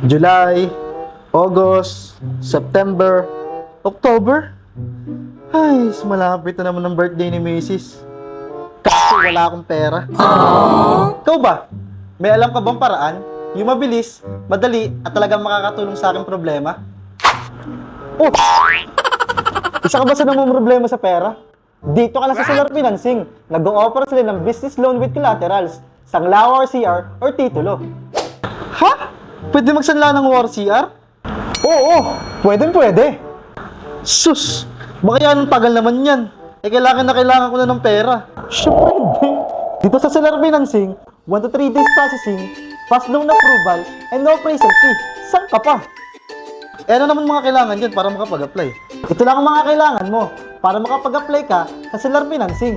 July, August, September, October. Ay, malapit na naman ang birthday ni Mrs. Kaso wala akong pera. Ikaw ba? May alam ka bang paraan? Yung mabilis, madali, at talagang makakatulong sa aking problema? Oh! Isa ka ba sa problema sa pera? Dito ka lang sa Solar Financing. Nag-o-offer sila ng business loan with collaterals, sangla or CR, or titulo. Ha? Pwede magsanla ng war CR? Oo, pwede. Sus, baka yan ang tagal naman yan. Kailangan ko na ng pera. Siyempre hindi. Dito sa Solar Financing, 1 to 3 days processing, fast loan approval, and no appraisal fee. Saan ka pa? Ano naman mga kailangan dyan para makapag-apply? Ito lang ang mga kailangan mo para makapag-apply ka sa Solar Financing.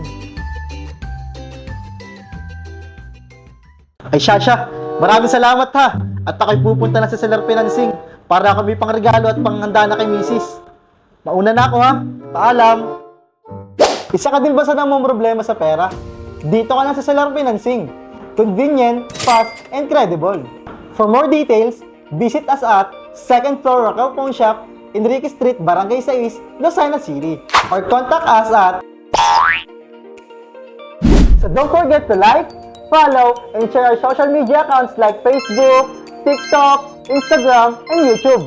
Ay Shasha, maraming salamat ha! At ako'y pupunta na sa Solar Financing para ako may pangregalo at panghanda na kay Mrs. Mauna na ako ha! Paalam! Isa ka din ba sa problema sa pera? Dito ka na sa Solar Financing. Convenient, fast, and credible. For more details, visit us at 2nd floor Rockell Phone Shop, Enrique Street, Barangay 6, Lucena City. Or contact us at... So don't forget to like, follow, and share our social media accounts like Facebook, TikTok, Instagram, and YouTube.